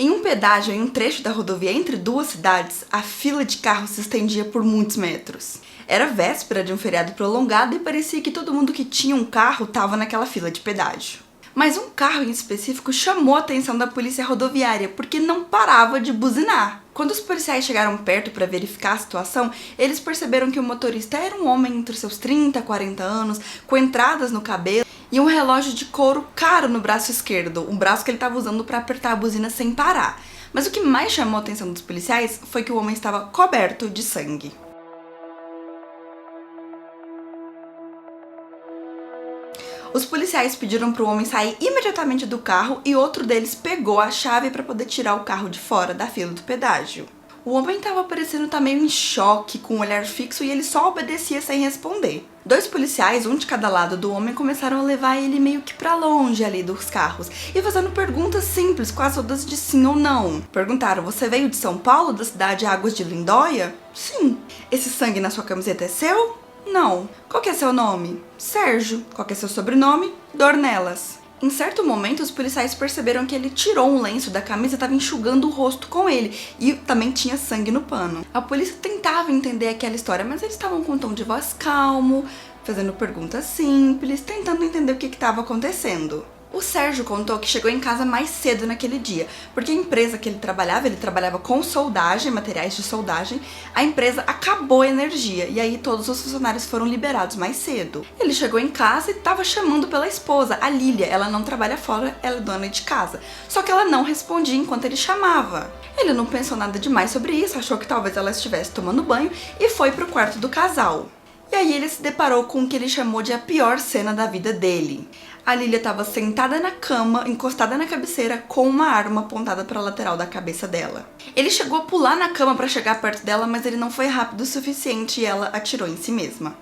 Em um pedágio em um trecho da rodovia entre duas cidades, a fila de carros se estendia por muitos metros. Era véspera de um feriado prolongado e parecia que todo mundo que tinha um carro estava naquela fila de pedágio. Mas um carro em específico chamou a atenção da polícia rodoviária porque não parava de buzinar. Quando os policiais chegaram perto para verificar a situação, eles perceberam que o motorista era um homem entre seus 30 e 40 anos, com entradas no cabelo e um relógio de couro caro no braço esquerdo, um braço que ele estava usando para apertar a buzina sem parar. Mas o que mais chamou a atenção dos policiais foi que o homem estava coberto de sangue. Os policiais pediram para o homem sair imediatamente do carro e outro deles pegou a chave para poder tirar o carro de fora da fila do pedágio. O homem estava parecendo estar meio em choque, com um olhar fixo, e ele só obedecia sem responder. 2 policiais, um de cada lado do homem, começaram a levar ele meio que pra longe ali dos carros e fazendo perguntas simples, quase todas de sim ou não. Perguntaram: você veio de São Paulo, da cidade Águas de Lindóia? Sim. Esse sangue na sua camiseta é seu? Não. Qual que é seu nome? Sérgio. Qual que é seu sobrenome? Dornelas. Em certo momento, os policiais perceberam que ele tirou um lenço da camisa e estava enxugando o rosto com ele, e também tinha sangue no pano. A polícia tentava entender aquela história, mas eles estavam com um tom de voz calmo, fazendo perguntas simples, tentando entender o que estava acontecendo. O Sérgio contou que chegou em casa mais cedo naquele dia, porque a empresa que ele trabalhava com soldagem, materiais de soldagem, a empresa acabou a energia, e aí todos os funcionários foram liberados mais cedo. Ele chegou em casa e estava chamando pela esposa, a Lília. Ela não trabalha fora, ela é dona de casa, só que ela não respondia enquanto ele chamava. Ele não pensou nada demais sobre isso, achou que talvez ela estivesse tomando banho e foi pro quarto do casal. E aí ele se deparou com o que ele chamou de a pior cena da vida dele. A Lília estava sentada na cama, encostada na cabeceira, com uma arma apontada para a lateral da cabeça dela. Ele chegou a pular na cama para chegar perto dela, mas ele não foi rápido o suficiente e ela atirou em si mesma.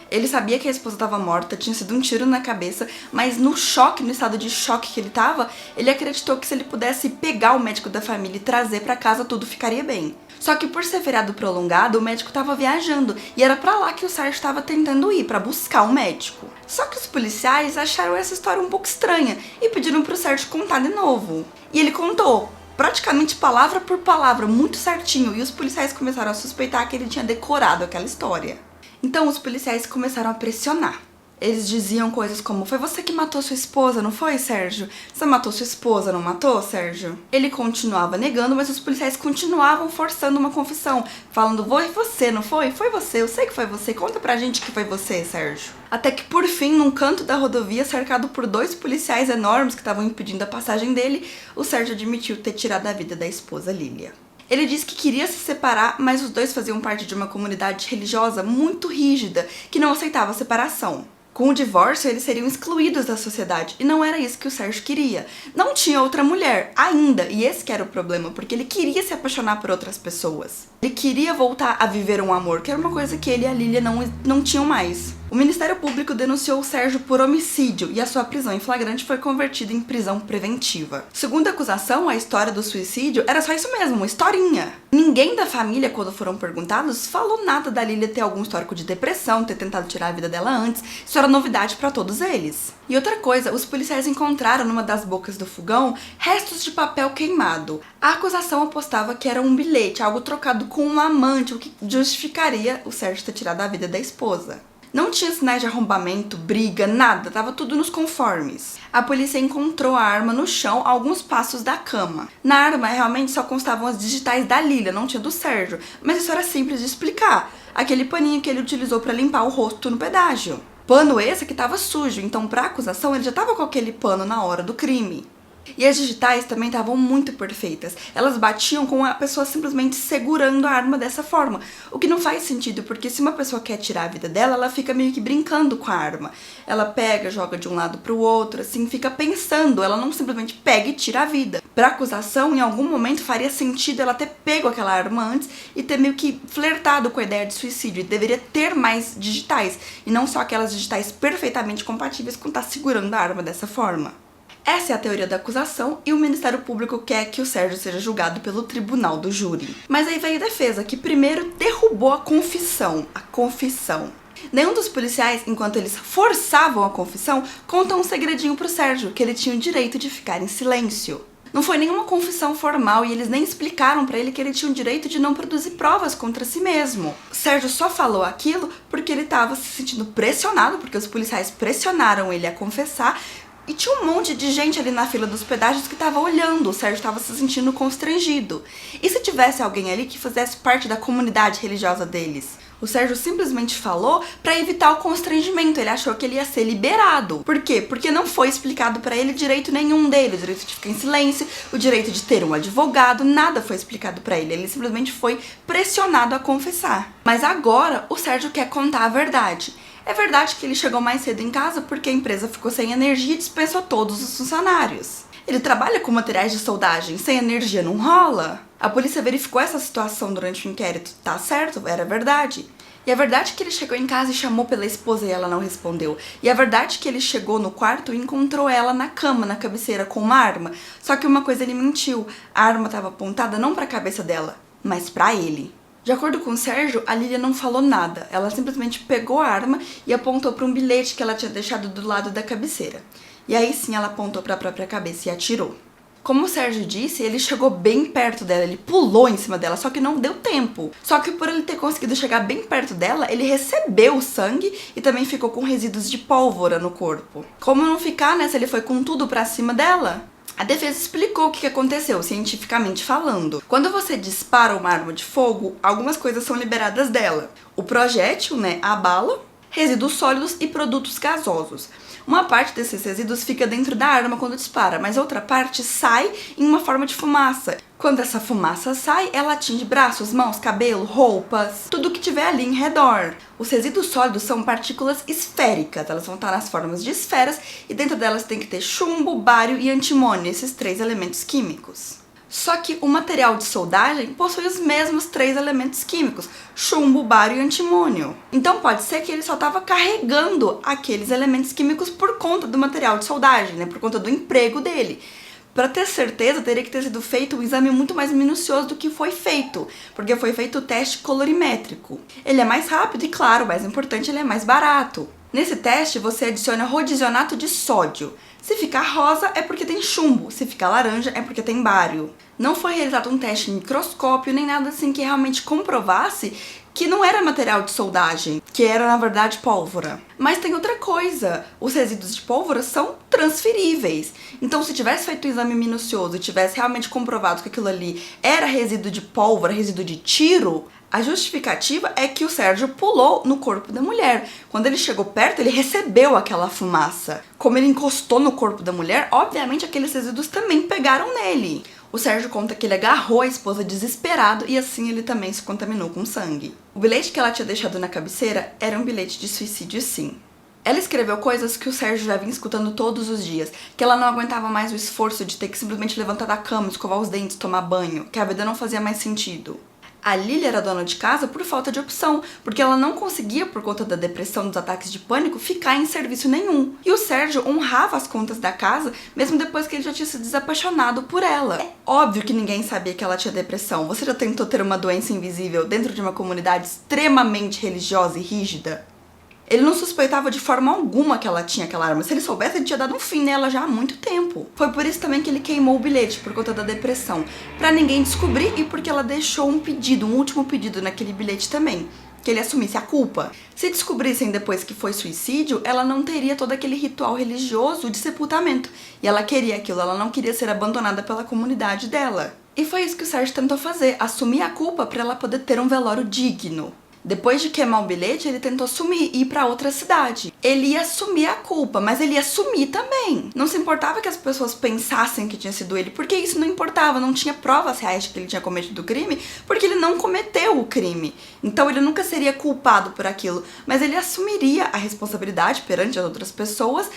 Ele sabia que a esposa estava morta, tinha sido um tiro na cabeça, mas no estado de choque que ele estava, ele acreditou que se ele pudesse pegar o médico da família e trazer para casa, tudo ficaria bem. Só que por ser feriado prolongado, o médico estava viajando e era pra lá que o Sérgio estava tentando ir, pra buscar o médico. Só que os policiais acharam essa história um pouco estranha e pediram pro Sérgio contar de novo. E ele contou, praticamente palavra por palavra, muito certinho, e os policiais começaram a suspeitar que ele tinha decorado aquela história. Então os policiais começaram a pressionar. Eles diziam coisas como: foi você que matou sua esposa, não foi, Sérgio? Você matou sua esposa, não matou, Sérgio? Ele continuava negando, mas os policiais continuavam forçando uma confissão, falando: foi você, não foi? Foi você, eu sei que foi você, conta pra gente que foi você, Sérgio. Até que por fim, num canto da rodovia, cercado por 2 policiais enormes que estavam impedindo a passagem dele, o Sérgio admitiu ter tirado a vida da esposa Lília. Ele disse que queria se separar, mas os 2 faziam parte de uma comunidade religiosa muito rígida, que não aceitava a separação. Com o divórcio, eles seriam excluídos da sociedade, e não era isso que o Sérgio queria. Não tinha outra mulher, ainda, e esse que era o problema, porque ele queria se apaixonar por outras pessoas. Ele queria voltar a viver um amor, que era uma coisa que ele e a Lília não tinham mais. O Ministério Público denunciou o Sérgio por homicídio e a sua prisão em flagrante foi convertida em prisão preventiva. Segundo a acusação, a história do suicídio era só isso mesmo, uma historinha. Ninguém da família, quando foram perguntados, falou nada da Lília ter algum histórico de depressão, ter tentado tirar a vida dela antes. Isso era novidade para todos eles. E outra coisa, os policiais encontraram numa das bocas do fogão restos de papel queimado. A acusação apostava que era um bilhete, algo trocado com uma amante, o que justificaria o Sérgio ter tirado a vida da esposa. Não tinha sinais de arrombamento, briga, nada, tava tudo nos conformes. A polícia encontrou a arma no chão a alguns passos da cama. Na arma realmente só constavam as digitais da Lília, não tinha do Sérgio, mas isso era simples de explicar. Aquele paninho que ele utilizou para limpar o rosto no pedágio. Pano esse que tava sujo, então pra acusação ele já tava com aquele pano na hora do crime. E as digitais também estavam muito perfeitas. Elas batiam com a pessoa simplesmente segurando a arma dessa forma. O que não faz sentido, porque se uma pessoa quer tirar a vida dela, ela fica meio que brincando com a arma. Ela pega, joga de um lado pro outro, assim, fica pensando. Ela não simplesmente pega e tira a vida. Pra acusação, em algum momento faria sentido ela ter pego aquela arma antes e ter meio que flertado com a ideia de suicídio. E deveria ter mais digitais, e não só aquelas digitais perfeitamente compatíveis com estar segurando a arma dessa forma. Essa é a teoria da acusação e o Ministério Público quer que o Sérgio seja julgado pelo tribunal do júri. Mas aí veio a defesa, que primeiro derrubou a confissão. Nenhum dos policiais, enquanto eles forçavam a confissão, contam um segredinho pro Sérgio, que ele tinha o direito de ficar em silêncio. Não foi nenhuma confissão formal e eles nem explicaram pra ele que ele tinha o direito de não produzir provas contra si mesmo. Sérgio só falou aquilo porque ele tava se sentindo pressionado, porque os policiais pressionaram ele a confessar. E tinha um monte de gente ali na fila dos pedágios que tava olhando, o Sérgio tava se sentindo constrangido. E se tivesse alguém ali que fizesse parte da comunidade religiosa deles? O Sérgio simplesmente falou pra evitar o constrangimento, ele achou que ele ia ser liberado. Por quê? Porque não foi explicado pra ele direito nenhum dele, o direito de ficar em silêncio, o direito de ter um advogado, nada foi explicado pra ele, ele simplesmente foi pressionado a confessar. Mas agora o Sérgio quer contar a verdade. É verdade que ele chegou mais cedo em casa porque a empresa ficou sem energia e dispensou todos os funcionários. Ele trabalha com materiais de soldagem, sem energia não rola? A polícia verificou essa situação durante o inquérito, tá certo, era verdade. E é verdade que ele chegou em casa e chamou pela esposa e ela não respondeu. E é verdade que ele chegou no quarto e encontrou ela na cama, na cabeceira, com uma arma. Só que uma coisa ele mentiu, a arma estava apontada não para a cabeça dela, mas para ele. De acordo com o Sérgio, a Lília não falou nada, ela simplesmente pegou a arma e apontou para um bilhete que ela tinha deixado do lado da cabeceira. E aí sim ela apontou para a própria cabeça e atirou. Como o Sérgio disse, ele chegou bem perto dela, ele pulou em cima dela, só que não deu tempo. Só que por ele ter conseguido chegar bem perto dela, ele recebeu o sangue e também ficou com resíduos de pólvora no corpo. Como não ficar, né, se ele foi com tudo pra cima dela? A defesa explicou o que aconteceu, cientificamente falando. Quando você dispara uma arma de fogo, algumas coisas são liberadas dela. O projétil, né, a bala, resíduos sólidos e produtos gasosos. Uma parte desses resíduos fica dentro da arma quando dispara, mas outra parte sai em uma forma de fumaça. Quando essa fumaça sai, ela atinge braços, mãos, cabelo, roupas, tudo que tiver ali em redor. Os resíduos sólidos são partículas esféricas, elas vão estar nas formas de esferas e dentro delas tem que ter chumbo, bário e antimônio, esses 3 elementos químicos. Só que o material de soldagem possui os mesmos 3 elementos químicos, chumbo, bário e antimônio. Então pode ser que ele só estava carregando aqueles elementos químicos por conta do material de soldagem, né? Por conta do emprego dele. Para ter certeza, teria que ter sido feito um exame muito mais minucioso do que foi feito, porque foi feito o teste colorimétrico. Ele é mais rápido e, claro, mais importante, ele é mais barato. Nesse teste, você adiciona rodizonato de sódio. Se ficar rosa, é porque tem chumbo. Se ficar laranja, é porque tem bário. Não foi realizado um teste em microscópio, nem nada assim que realmente comprovasse que não era material de soldagem, que era, na verdade, pólvora. Mas tem outra coisa, os resíduos de pólvora são transferíveis. Então, se tivesse feito um exame minucioso e tivesse realmente comprovado que aquilo ali era resíduo de pólvora, resíduo de tiro, a justificativa é que o Sérgio pulou no corpo da mulher. Quando ele chegou perto, ele recebeu aquela fumaça. Como ele encostou no corpo da mulher, obviamente aqueles resíduos também pegaram nele. O Sérgio conta que ele agarrou a esposa desesperado e assim ele também se contaminou com sangue. O bilhete que ela tinha deixado na cabeceira era um bilhete de suicídio, sim. Ela escreveu coisas que o Sérgio já vinha escutando todos os dias, que ela não aguentava mais o esforço de ter que simplesmente levantar da cama, escovar os dentes, tomar banho, que a vida não fazia mais sentido. A Lília era dona de casa por falta de opção, porque ela não conseguia, por conta da depressão dos ataques de pânico, ficar em serviço nenhum. E o Sérgio honrava as contas da casa, mesmo depois que ele já tinha se desapaixonado por ela. É óbvio que ninguém sabia que ela tinha depressão. Você já tentou ter uma doença invisível dentro de uma comunidade extremamente religiosa e rígida? Ele não suspeitava de forma alguma que ela tinha aquela arma. Se ele soubesse, ele tinha dado um fim nela já há muito tempo. Foi por isso também que ele queimou o bilhete, por conta da depressão. Pra ninguém descobrir e porque ela deixou um pedido, um último pedido naquele bilhete também. Que ele assumisse a culpa. Se descobrissem depois que foi suicídio, ela não teria todo aquele ritual religioso de sepultamento. E ela queria aquilo, ela não queria ser abandonada pela comunidade dela. E foi isso que o Sérgio tentou fazer, assumir a culpa pra ela poder ter um velório digno. Depois de queimar o bilhete, ele tentou sumir e ir pra outra cidade. Ele ia assumir a culpa, mas ele ia sumir também. Não se importava que as pessoas pensassem que tinha sido ele, porque isso não importava, não tinha provas reais de que ele tinha cometido o crime, porque ele não cometeu o crime. Então ele nunca seria culpado por aquilo, mas ele assumiria a responsabilidade perante as outras pessoas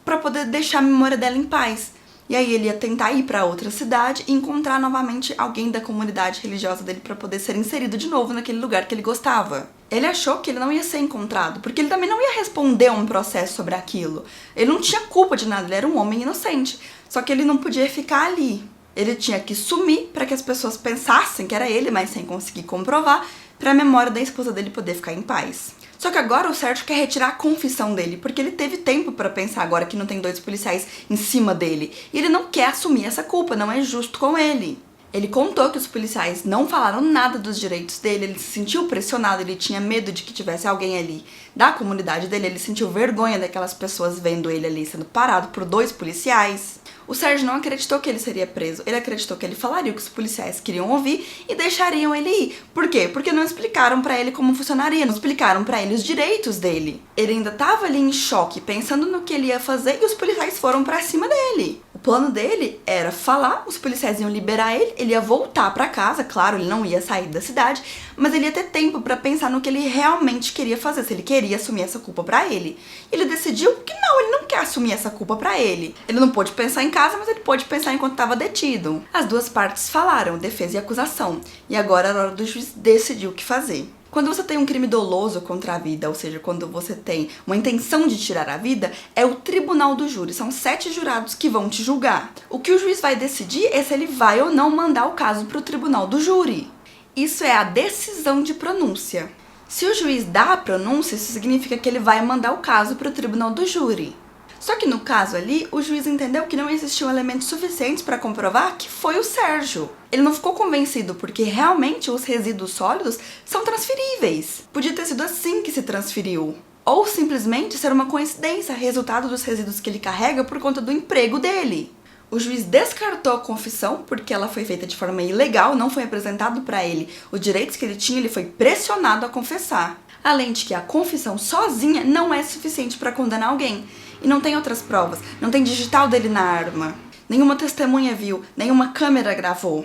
pra poder deixar a memória dela em paz. E aí ele ia tentar ir pra outra cidade e encontrar novamente alguém da comunidade religiosa dele pra poder ser inserido de novo naquele lugar que ele gostava. Ele achou que ele não ia ser encontrado, porque ele também não ia responder a um processo sobre aquilo. Ele não tinha culpa de nada, ele era um homem inocente. Só que ele não podia ficar ali. Ele tinha que sumir pra que as pessoas pensassem que era ele, mas sem conseguir comprovar, pra memória da esposa dele poder ficar em paz. Só que agora o Sérgio quer retirar a confissão dele, porque ele teve tempo pra pensar agora que não tem 2 policiais em cima dele. E ele não quer assumir essa culpa, não é justo com ele. Ele contou que os policiais não falaram nada dos direitos dele, ele se sentiu pressionado, ele tinha medo de que tivesse alguém ali da comunidade dele, ele sentiu vergonha daquelas pessoas vendo ele ali sendo parado por 2 policiais. O Sérgio não acreditou que ele seria preso, ele acreditou que ele falaria o que os policiais queriam ouvir e deixariam ele ir. Por quê? Porque não explicaram pra ele como funcionaria, não explicaram pra ele os direitos dele. Ele ainda tava ali em choque, pensando no que ele ia fazer e os policiais foram pra cima dele. O plano dele era falar, os policiais iam liberar ele ia voltar pra casa, claro, ele não ia sair da cidade, mas ele ia ter tempo pra pensar no que ele realmente queria fazer, se ele queria assumir essa culpa pra ele. Ele decidiu que não, ele não quer assumir essa culpa pra ele. Ele não pôde pensar em casa, mas ele pôde pensar enquanto estava detido. As 2 partes falaram, defesa e acusação, e agora era hora do juiz decidir o que fazer. Quando você tem um crime doloso contra a vida, ou seja, quando você tem uma intenção de tirar a vida, é o tribunal do júri, são 7 jurados que vão te julgar. O que o juiz vai decidir é se ele vai ou não mandar o caso para o tribunal do júri. Isso é a decisão de pronúncia. Se o juiz dá a pronúncia, isso significa que ele vai mandar o caso para o tribunal do júri. Só que no caso ali, o juiz entendeu que não existiam elementos suficientes para comprovar que foi o Sérgio. Ele não ficou convencido porque realmente os resíduos sólidos são transferíveis. Podia ter sido assim que se transferiu. Ou simplesmente ser uma coincidência, resultado dos resíduos que ele carrega por conta do emprego dele. O juiz descartou a confissão porque ela foi feita de forma ilegal, não foi apresentado para ele os direitos que ele tinha, ele foi pressionado a confessar. Além de que a confissão sozinha não é suficiente para condenar alguém. E não tem outras provas, não tem digital dele na arma. Nenhuma testemunha viu, nenhuma câmera gravou.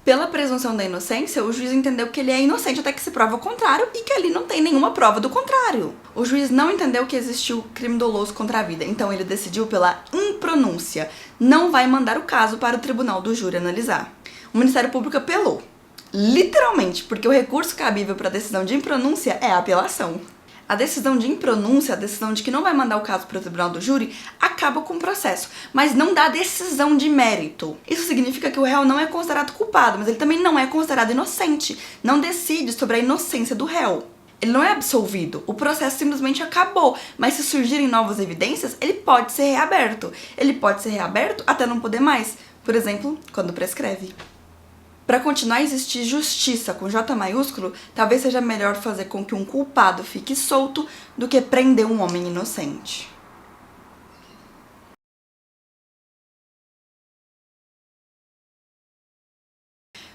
Pela presunção da inocência, o juiz entendeu que ele é inocente até que se prova o contrário e que ali não tem nenhuma prova do contrário. O juiz não entendeu que existiu crime doloso contra a vida, então ele decidiu pela impronúncia. Não vai mandar o caso para o tribunal do júri analisar. O Ministério Público apelou. Literalmente, porque o recurso cabível para a decisão de impronúncia é a apelação. A decisão de impronúncia, a decisão de que não vai mandar o caso para o tribunal do júri, acaba com o processo, mas não dá decisão de mérito. Isso significa que o réu não é considerado culpado, mas ele também não é considerado inocente. Não decide sobre a inocência do réu. Ele não é absolvido, o processo simplesmente acabou, mas se surgirem novas evidências, ele pode ser reaberto. Ele pode ser reaberto até não poder mais, por exemplo, quando prescreve. Para continuar a existir justiça com J maiúsculo, talvez seja melhor fazer com que um culpado fique solto do que prender um homem inocente.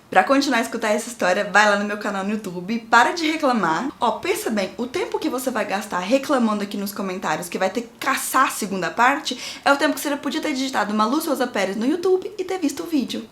Pra continuar a escutar essa história, vai lá no meu canal no YouTube, para de reclamar. Ó, pensa bem, o tempo que você vai gastar reclamando aqui nos comentários que vai ter que caçar a segunda parte, é o tempo que você já podia ter digitado Malu Souza Pérez no YouTube e ter visto o vídeo.